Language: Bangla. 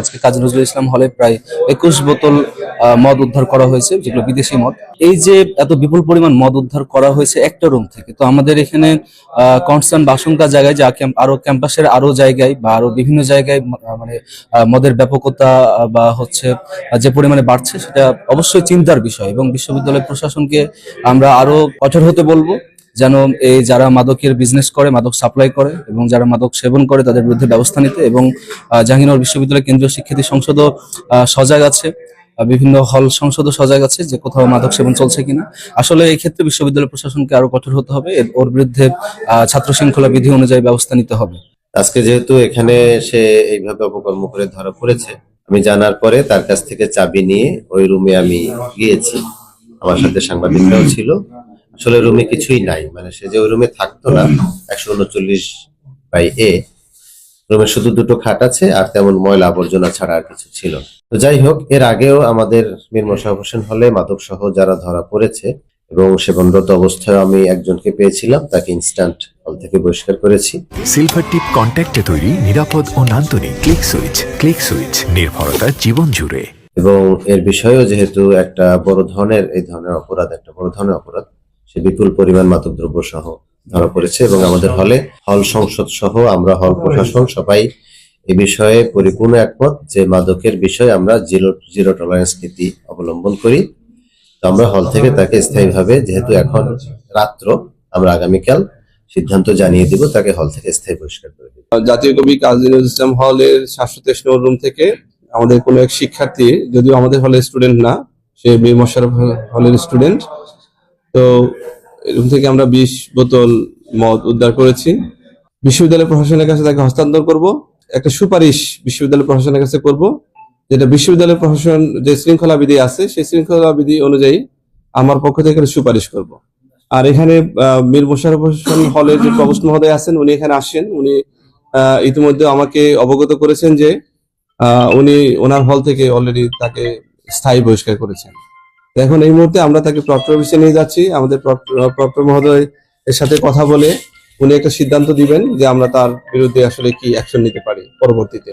আজকে কাজী নজরুল ইসলাম হলে প্রায় 21 বোতল মদ উদ্ধার করা হয়েছে, যেগুলো বিদেশি মদ। এই যে এত বিপুল পরিমাণ মদ উদ্ধার করা হয়েছে একটা রুম থেকে, তো আমাদের এখানে কনসার্ন বা আশঙ্কা জায়গায় যে আরো ক্যাম্পাসের আরো জায়গায় বা আরো বিভিন্ন জায়গায় মানে মদের ব্যাপকতা বা হচ্ছে যে পরিমাণে বাড়ছে, সেটা অবশ্যই চিন্তার বিষয়। এবং বিশ্ববিদ্যালয় প্রশাসনকে আমরা আরো কঠোর হতে বলবো, যেন এই যারা মাদকের বিজনেস করে, মাদক সাপ্লাই করে এবং যারা মাদক সেবন করে তাদের বিরুদ্ধে ব্যবস্থা নিতে। এবং জাহাঙ্গীরনগর বিশ্ববিদ্যালয় কেন্দ্রীয় শিক্ষার্থী সংসদও সজাগ আছে, বিভিন্ন হল সংসদও সজাগ আছে যে কোথাও মাদক সেবন চলছে কিনা। আসলে এই ক্ষেত্রে বিশ্ববিদ্যালয় প্রশাসনকে আরো কঠোর হতে হবে, ওর বিরুদ্ধে ছাত্র শৃঙ্খলা বিধি অনুযায়ী ব্যবস্থা নিতে হবে। আজকে যেহেতু এখানে সে এইভাবে অপকর্ম করে ধরা পড়েছে, আমি জানার পরে তার কাছ থেকে চাবি নিয়ে ওই রুমে আমি গিয়েছি। আমার সাথে সাংবাদিকরাও ছিল। আসলে রুমে কিছুই নাই, মানে সে যে ওই রুমে থাকতো না। 139/A রুমে শুধু দুটো খাট আছে, আর তেমন ময়লা আবর্জনা ছাড়া আর কিছু ছিল না। তো যাই হোক, এর আগেও আমাদের মীর মোশাররফ হোসেন হলে মাদক সহ যারা ধরা পড়েছে এবং সেবনরত অবস্থায় আমি একজনকে পেয়েছিলাম, তাকে ইনস্ট্যান্ট হল থেকে বহিষ্কার করেছি। সিলভার টিপ কন্ট্যাক্টে তৈরি নিরাপদ ও নান্দনিক ক্লিক সুইচ নির্ভরতা জীবন জুড়ে। এবং এর বিষয়েও যেহেতু একটা বড় ধরনের অপরাধ, সে বিপুল পরিমাণ মাদকদ্রব্য সহ ধরা পড়েছে। এবং আমাদের হল সংসদ সহ আমরা হল প্রশাসন সবাই এ বিষয়ে পরিপূর্ণ একমত যে মাদকের বিষয়ে আমরা জিরো টলারেন্স নীতি অবলম্বন করি। তো আমরা হল থেকে তাকে স্থায়ীভাবে, যেহেতু এখন রাত্র, আমরা আগামীকাল সিদ্ধান্ত জানিয়ে দিব, তাকে হল থেকে স্থায়ী বহিষ্কার করে দিব। জাতীয় কবি কাজী নজরুল ইসলাম হলের 723 নম্বর রুম থেকে আমাদের কোনো এক শিক্ষার্থী, যদিও আমাদের হলের স্টুডেন্ট না, সে মীর মোশাররফ হলের স্টুডেন্ট, তো রুম থেকে আমরা 20 বোতল মদ উদ্ধার করেছি। বিশ্ববিদ্যালয় প্রশাসনের কাছে তাকে হস্তান্তর করব। একটা সুপারিশ বিশ্ববিদ্যালয় প্রশাসনের কাছে করব, যেটা বিশ্ববিদ্যালয় প্রশাসন যে শৃঙ্খলা বিধি আছে সেই শৃঙ্খলা বিধি অনুযায়ী আমার পক্ষ থেকে সুপারিশ করব। আর এখানে মীর মোশাররফ হোসেন হলের যে প্রভোস্ট মহোদয় আছেন, উনি এখানে আসেন। উনি ইতিমধ্যে আমাকে অবগত করেছেন যে উনি ওনার হল থেকে অলরেডি তাকে স্থায়ী বহিষ্কার করেছেন। এখন এই মুহূর্তে আমরা তাকে প্রক্টর অফিসে নিয়ে যাচ্ছি। আমাদের প্রক্টর মহোদয় এর সাথে কথা বলে উনি একটা সিদ্ধান্ত দিবেন যে আমরা তার বিরুদ্ধে আসলে কি অ্যাকশন নিতে পারি পরবর্তীতে।